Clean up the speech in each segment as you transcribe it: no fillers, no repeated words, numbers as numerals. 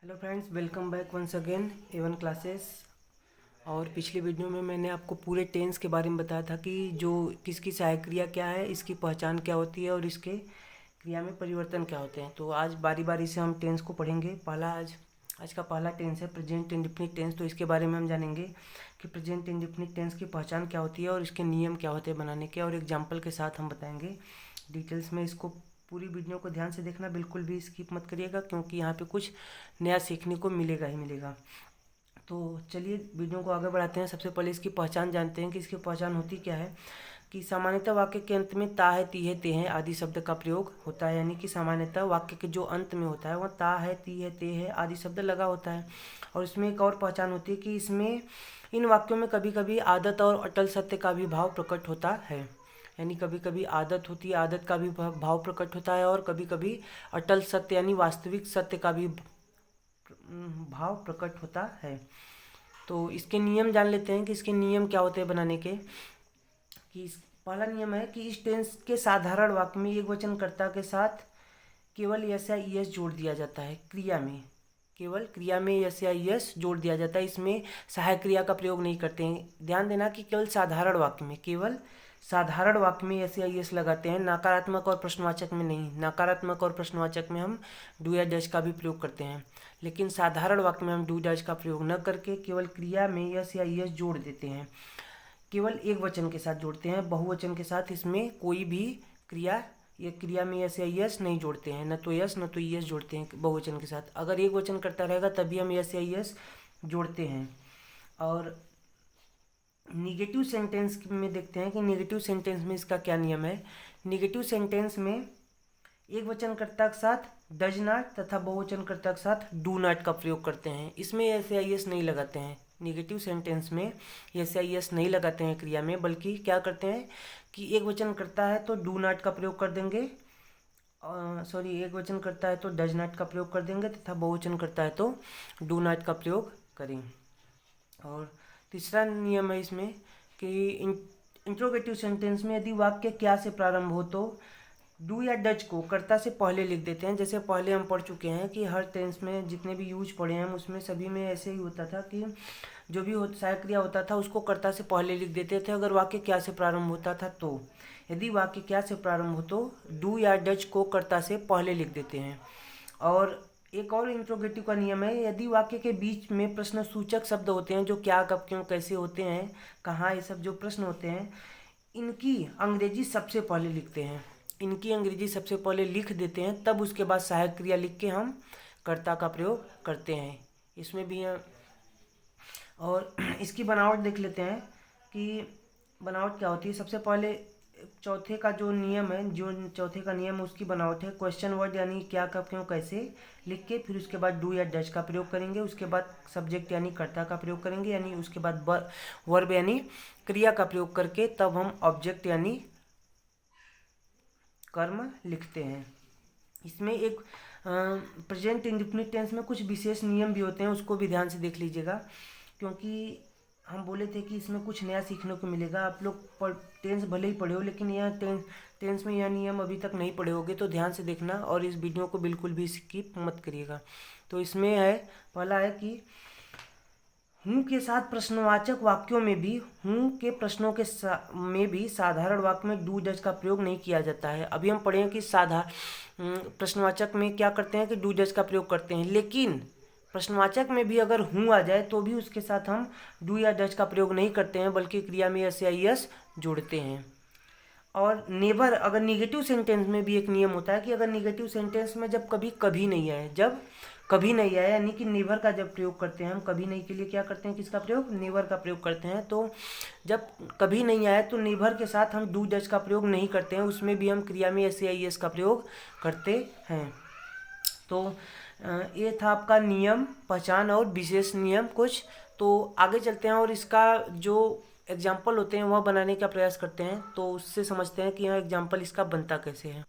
Hello friends, welcome back once again A1 classes. और पिछली video में मैंने आपको पूरे टेंस के बारे में बताया था कि जो किसकी सहायक क्रिया क्या है, इसकी पहचान क्या होती है और इसके क्रिया में परिवर्तन क्या होते हैं। तो आज बारी बारी से हम टेंस को पढ़ेंगे। आज का पहला टेंस है प्रेजेंट इंडेफिनिट टेंस। तो इसके बारे में हम जानेंगे कि प्रेजेंट इंडेफिनिट टेंस की पहचान क्या होती है और इसके नियम क्या होते हैं बनाने के, और एग्जाम्पल के साथ हम बताएंगे डिटेल्स में। इसको पूरी वीडियो को ध्यान से देखना, बिल्कुल भी स्किप मत करिएगा, क्योंकि यहाँ पे कुछ नया सीखने को मिलेगा ही मिलेगा। तो चलिए वीडियो को आगे बढ़ाते हैं। सबसे पहले इसकी पहचान जानते हैं कि इसकी पहचान होती क्या है। कि सामान्यतः वाक्य के अंत में ता है, ती है, ते हैं आदि शब्द का प्रयोग होता है। यानी कि सामान्यतः वाक्य के जो अंत में होता है वह ता है, ती है, ते है आदि शब्द लगा होता है। और इसमें एक और पहचान होती है कि इसमें इन वाक्यों में कभी कभी आदत और अटल सत्य का भी भाव प्रकट होता है। यानी कभी कभी आदत होती है, आदत का भी भाव प्रकट होता है, और कभी कभी अटल सत्य यानी वास्तविक सत्य का भी भाव प्रकट होता है। तो इसके नियम जान लेते हैं कि इसके नियम क्या होते हैं बनाने के। पहला नियम है कि इस टेंस के साधारण वाक्य में एक वचनकर्ता के साथ केवल यस या ईएस जोड़ दिया जाता है। क्रिया में केवल क्रिया में यस या ईएस जोड़ दिया जाता है, इसमें सहायक क्रिया का प्रयोग नहीं करते हैं। ध्यान देना कि केवल साधारण वाक्य में यस या ईएस लगाते हैं, नकारात्मक और प्रश्नवाचक में नहीं। नकारात्मक और प्रश्नवाचक में हम डू या डैश का भी प्रयोग करते हैं, लेकिन साधारण वाक्य में हम डू डैश का प्रयोग न करके केवल क्रिया में यस या ईएस जोड़ देते हैं। केवल एक वचन के साथ जोड़ते हैं, बहुवचन के साथ इसमें कोई भी क्रिया में यस या यस नहीं जोड़ते हैं। न तो यस न तो यस जोड़ते हैं बहुवचन के साथ। अगर एक वचन करता रहेगा तभी हम यस या यस जोड़ते हैं। और निगेटिव सेंटेंस में देखते हैं कि निगेटिव सेंटेंस में इसका क्या नियम है। निगेटिव सेंटेंस में एक वचनकर्ता के साथ डज नॉट तथा बहुवचनकर्ता के साथ डू नॉट का प्रयोग करते हैं। इसमें यस या यस नहीं लगाते हैं। निगेटिव सेंटेंस में यस या यस नहीं लगाते हैं क्रिया में, बल्कि क्या करते हैं कि एक वचन करता है तो डू नॉट का प्रयोग कर देंगे, एक वचन करता है तो डज नॉट का प्रयोग कर देंगे, तथा बहुवचन करता है तो डू नॉट का प्रयोग करेंगे। और तीसरा नियम है इसमें कि इंट्रोगेटिव सेंटेंस में यदि वाक्य क्या से प्रारंभ हो तो डू या डज को कर्ता से पहले लिख देते हैं। जैसे पहले हम पढ़ चुके हैं कि हर टेंस में जितने भी यूज पढ़े हैं उसमें सभी में ऐसे ही होता था कि जो भी सहायक क्रिया होता था उसको कर्ता से पहले लिख देते थे अगर वाक्य क्या से प्रारंभ होता था तो। यदि वाक्य क्या से प्रारंभ हो तो डू या डज को कर्ता से पहले लिख देते हैं। और एक और इंट्रोगेटिव का नियम है, यदि वाक्य के बीच में प्रश्न सूचक शब्द होते हैं जो क्या, कब, क्यों, कैसे होते हैं, कहाँ, ये सब जो प्रश्न होते हैं, इनकी अंग्रेजी सबसे पहले लिखते हैं। इनकी अंग्रेजी सबसे पहले लिख देते हैं, तब उसके बाद सहायक क्रिया लिख के हम कर्ता का प्रयोग करते हैं। इसमें भी और इसकी बनावट देख लेते हैं कि बनावट क्या होती है। सबसे पहले चौथे का जो नियम है, जो चौथे का नियम उसकी बनावट है क्वेश्चन वर्ड यानी क्या, कब, क्यों, कैसे लिख के फिर उसके बाद डू या डज का प्रयोग करेंगे। उसके बाद सब्जेक्ट यानी कर्ता का प्रयोग करेंगे, यानी उसके बाद वर्ब यानी क्रिया का प्रयोग करके तब हम ऑब्जेक्ट यानी कर्म लिखते हैं। इसमें एक प्रेजेंट इंडेफिनिट टेंस में कुछ विशेष नियम भी होते हैं, उसको भी ध्यान से देख लीजिएगा, क्योंकि हम बोले थे कि इसमें कुछ नया सीखने को मिलेगा। आप लोग टेंस भले ही पढ़े हो, लेकिन यह टेंस में यह नियम अभी तक नहीं पढ़े होगे, तो ध्यान से देखना और इस वीडियो को बिल्कुल भी स्किप मत करिएगा। तो इसमें है, पहला है कि हूँ के साथ प्रश्नवाचक वाक्यों में भी में भी साधारण वाक्य में डू डज का प्रयोग नहीं किया जाता है। अभी हम पढ़ें कि प्रश्नवाचक में क्या करते हैं कि डू डज का प्रयोग करते हैं, लेकिन प्रश्नवाचक में भी अगर हूँ आ जाए तो भी उसके साथ हम डू या डज का प्रयोग नहीं करते हैं, बल्कि क्रिया में यस या यस जोड़ते हैं। और नेवर, अगर निगेटिव सेंटेंस में भी एक नियम होता है कि अगर निगेटिव सेंटेंस में जब कभी नहीं आए, यानी कि नेवर का जब प्रयोग करते हैं हम, कभी नहीं के लिए क्या करते हैं, किसका प्रयोग, नेवर का प्रयोग करते हैं। तो जब कभी नहीं आए तो नेवर के साथ हम डू डज का प्रयोग नहीं करते हैं, उसमें भी हम क्रिया में एस या एस का प्रयोग करते हैं। तो ये था आपका नियम, पहचान और विशेष नियम कुछ। तो आगे चलते हैं और इसका जो एग्जाम्पल होते हैं वह बनाने का प्रयास करते हैं, तो उससे समझते हैं कि यह एग्जाम्पल इसका बनता कैसे है।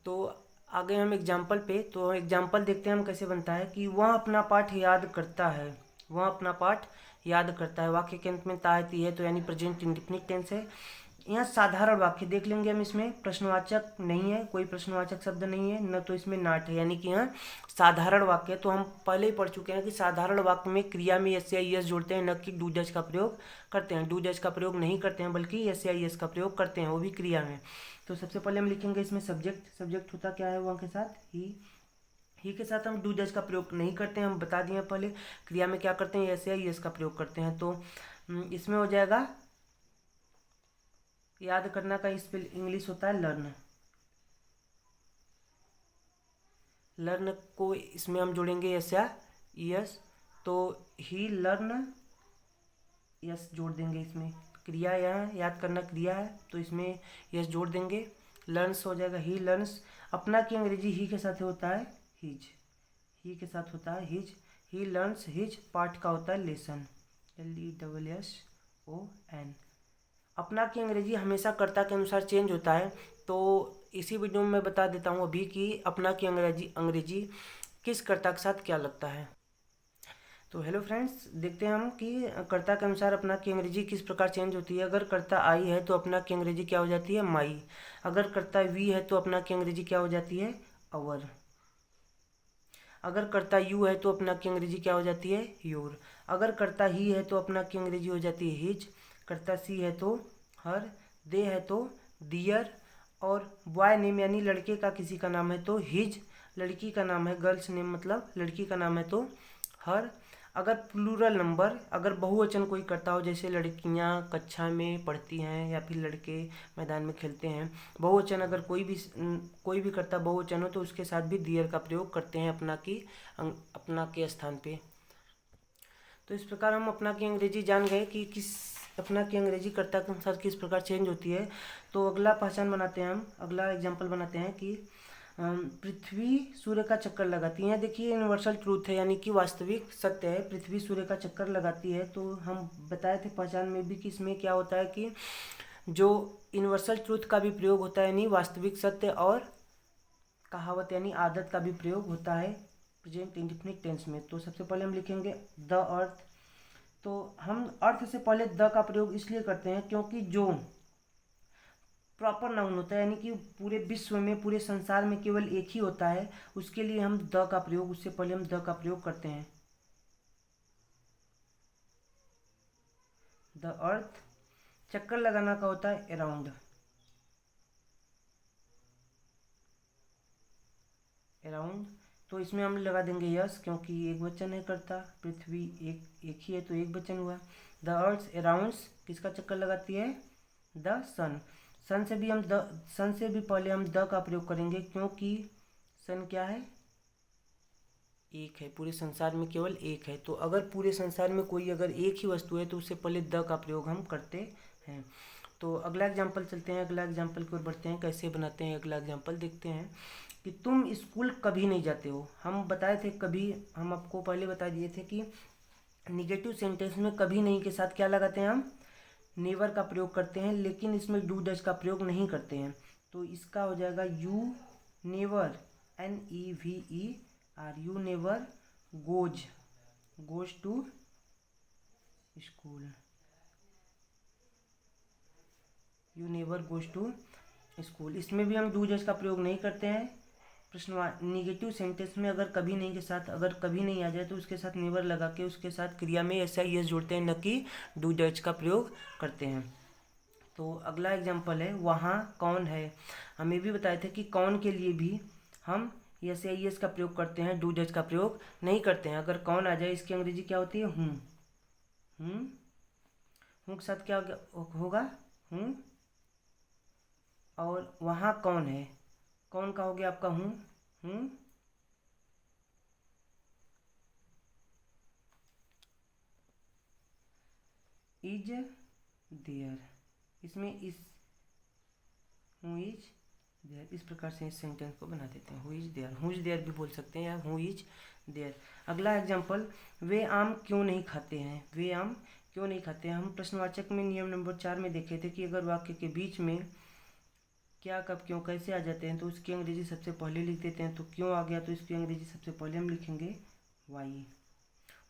तो आगे हम एग्जाम्पल पे, तो एग्जाम्पल देखते हैं हम कैसे बनता है कि वह अपना पाठ याद करता है। वह अपना पाठ याद करता है, वाक्य के अंत में ता आती है तो यानी प्रेजेंट इंडेफिनिट टेंस है। यहाँ साधारण वाक्य देख लेंगे हम, इसमें प्रश्नवाचक नहीं है, कोई प्रश्नवाचक शब्द नहीं है, न तो इसमें नाट है, यानी कि यहाँ साधारण वाक्य। तो हम पहले ही पढ़ चुके हैं कि साधारण वाक्य में क्रिया में एस या ईएस जोड़ते हैं, न कि डू डज का प्रयोग करते हैं। डू डज का प्रयोग नहीं करते हैं, बल्कि एस या ईएस का प्रयोग करते हैं, वो भी क्रिया में। तो सबसे पहले हम लिखेंगे इसमें सब्जेक्ट। सब्जेक्ट होता क्या है वहाँ के साथ ही के साथ हम डू डज का प्रयोग नहीं करते हैं, हम बता दिए पहले। क्रिया में क्या करते हैं, एस या ईएस का प्रयोग करते हैं। तो इसमें हो जाएगा, याद करना का स्पेल इंग्लिश होता है लर्न। लर्न को इसमें हम जोड़ेंगे एस या ईएस, तो ही लर्न यस जोड़ देंगे इसमें। क्रिया यहाँ याद करना क्रिया है, तो इसमें यस जोड़ देंगे। लर्न्स हो जाएगा ही लर्न्स। अपना की अंग्रेजी ही के साथ होता है हिज, ही के साथ होता है हिज। ही लर्न्स हिज, पाठ का होता है लेसन, LESSON। अपना की अंग्रेजी हमेशा कर्ता के अनुसार चेंज होता है। तो इसी वीडियो में मैं बता देता हूँ अभी कि अपना की अंग्रेजी किस कर्ता के साथ क्या लगता है। तो हेलो फ्रेंड्स, देखते हैं हम कि कर्ता के अनुसार अपना की अंग्रेजी किस प्रकार चेंज होती है। अगर कर्ता आई है तो अपना की अंग्रेजी क्या हो जाती है, माई। अगर कर्ता वी है तो अपना की अंग्रेजी क्या हो जाती है, अवर। अगर कर्ता यू है तो अपना की अंग्रेजी क्या हो जाती है, योर। अगर कर्ता ही है तो अपना की अंग्रेजी हो जाती है हिज। कर्ता सी है तो हर। दे है तो दियर। और बॉय नेम यानी लड़के का किसी का नाम है तो हिज। लड़की का नाम है गर्ल्स नेम, मतलब लड़की का नाम है तो हर। अगर प्लूरल नंबर, अगर बहुवचन कोई करता हो, जैसे लड़कियां कक्षा में पढ़ती हैं या फिर लड़के मैदान में खेलते हैं, बहुवचन अगर कोई भी करता बहुवचन हो तो उसके साथ भी दियर का प्रयोग करते हैं अपना के स्थान पे। तो इस प्रकार हम अपना की अंग्रेजी जान गए कि किस अपना की अंग्रेजी कर्ता के अनुसार किस प्रकार चेंज होती है। तो अगला पहचान बनाते हैं हम, अगला एग्जाम्पल बनाते हैं कि पृथ्वी सूर्य का चक्कर लगाती है। देखिए यूनिवर्सल ट्रूथ है, यानी कि वास्तविक सत्य है, पृथ्वी सूर्य का चक्कर लगाती है। तो हम बताए थे पहचान में भी कि इसमें क्या होता है कि जो यूनिवर्सल ट्रूथ का भी प्रयोग होता है, यानी वास्तविक सत्य, और कहावत यानी आदत का भी प्रयोग होता है प्रेजेंट इंडेफिनिट टेंस में। तो सबसे पहले हम लिखेंगे द अर्थ। तो हम अर्थ से पहले द का प्रयोग इसलिए करते हैं क्योंकि जो प्रॉपर नाउन होता है, यानी कि पूरे विश्व में पूरे संसार में केवल एक ही होता है, उसके लिए हम द का प्रयोग, उससे पहले हम द का प्रयोग करते हैं। The earth. चक्कर लगाना का होता है अराउंड। अराउंड। तो इसमें हम लगा देंगे यस, क्योंकि एक वचन है कर्ता, पृथ्वी एक ही है तो एक वचन हुआ। द अर्थ अराउंड्स किसका चक्कर लगाती है, द सन। सन से भी पहले हम द का प्रयोग करेंगे, क्योंकि सन क्या है, एक है, पूरे संसार में केवल एक है। तो अगर पूरे संसार में कोई अगर एक ही वस्तु है तो उससे पहले द का प्रयोग हम करते हैं। तो अगला एग्जाम्पल चलते हैं, अगला एग्जाम्पल की ओर बढ़ते हैं, कैसे बनाते हैं अगला एग्जाम्पल देखते हैं कि तुम स्कूल कभी नहीं जाते हो। हम बताए थे कभी, हम आपको पहले बता दिए थे कि निगेटिव सेंटेंस में कभी नहीं के साथ क्या लगाते हैं, हम नेवर का प्रयोग करते हैं, लेकिन इसमें डू डज का प्रयोग नहीं करते हैं। तो इसका हो जाएगा you never, NEVER, you never goes to school. You never goes to school. इसमें भी हम डू डज का प्रयोग नहीं करते हैं। निगेटिव सेंटेंस में अगर कभी नहीं के साथ, अगर कभी नहीं आ जाए तो उसके साथ नेवर लगा के उसके साथ क्रिया में ऐसा यस जोड़ते हैं, न कि डू डज का प्रयोग करते हैं। तो अगला एग्जाम्पल है वहाँ कौन है। हम ये भी बताए थे कि कौन के लिए भी हम यस या यस का प्रयोग करते हैं, डू डज का प्रयोग नहीं करते हैं। अगर कौन आ जाए, इसकी अंग्रेजी क्या होती है, हूँ। हूँ के साथ क्या होगा, हूँ। और वहाँ कौन है, कौन का हो गया आपका हूँ। Is there. इसमें इस हु इज देयर, इस प्रकार से इस सेंटेंस को बना देते हैं। हु इज देयर भी बोल सकते हैं, या हु इज देयर। अगला एग्जाम्पल, वे आम क्यों नहीं खाते हैं। वे आम क्यों नहीं खाते हैं। हम प्रश्नवाचक में नियम नंबर 4 में देखे थे कि अगर वाक्य के बीच में क्या कब क्यों कैसे आ जाते हैं तो उसकी अंग्रेजी सबसे पहले लिख देते हैं। तो क्यों आ गया तो इसकी अंग्रेजी सबसे पहले हम लिखेंगे वाई।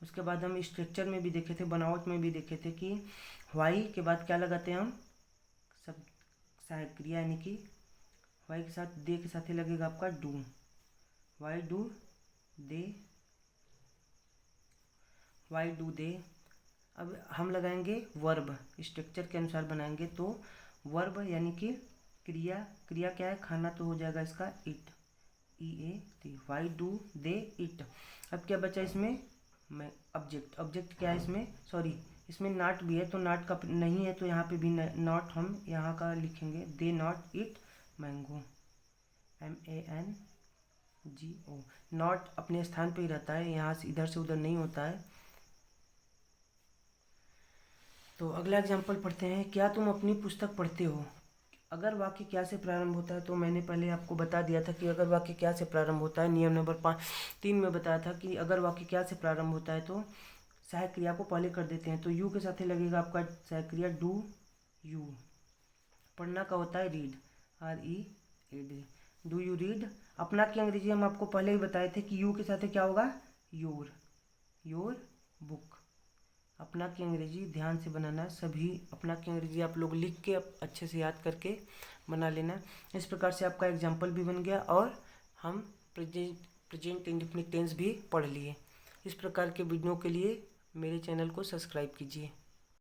उसके बाद हम स्ट्रक्चर में भी देखे थे, बनावट में भी देखे थे कि वाई के बाद क्या लगाते हैं हम, सब सहायक क्रिया यानी कि वाई के साथ दे के साथ ही लगेगा आपका do, why do they, why do they. अब हम लगाएंगे वर्ब, स्ट्रक्चर के अनुसार बनाएंगे। तो वर्ब यानी कि क्रिया, क्रिया क्या है, खाना, तो हो जाएगा इसका it, E A T, why do they it. अब क्या बचा इसमें, मैं ऑब्जेक्ट, ऑब्जेक्ट क्या है इसमें, सॉरी इसमें नॉट भी है, तो नॉट का नहीं है तो यहाँ पे भी नॉट हम यहाँ का लिखेंगे, they not it mango, MANGO। Not अपने स्थान पे ही रहता है, यहाँ से इधर से उधर नहीं होता है। तो अगला एग्जाम्पल पढ़ते हैं। क्या तुम अपनी पुस्तक पढ़ते हो? अगर वाक्य क्या से प्रारंभ होता है, तो मैंने पहले आपको बता दिया था कि अगर वाक्य क्या से प्रारंभ होता है, नियम नंबर 3 में बताया था कि अगर वाक्य क्या से प्रारंभ होता है तो सहायक क्रिया को पहले कर देते हैं। तो यू के साथ ही लगेगा आपका सहायक क्रिया डू यू। पढ़ना का होता है read, READ, do you read. अपना की अंग्रेजी हम आपको पहले ही बताए थे कि यू के साथ क्या होगा, योर बुक। अपना की अंग्रेजी ध्यान से बनाना, सभी अपना की अंग्रेजी आप लोग लिख के अच्छे से याद करके बना लेना। इस प्रकार से आपका एग्जाम्पल भी बन गया और हम प्रेजेंट इंडेफिनिट टेंस भी पढ़ लिए। इस प्रकार के वीडियो के लिए मेरे चैनल को सब्सक्राइब कीजिए।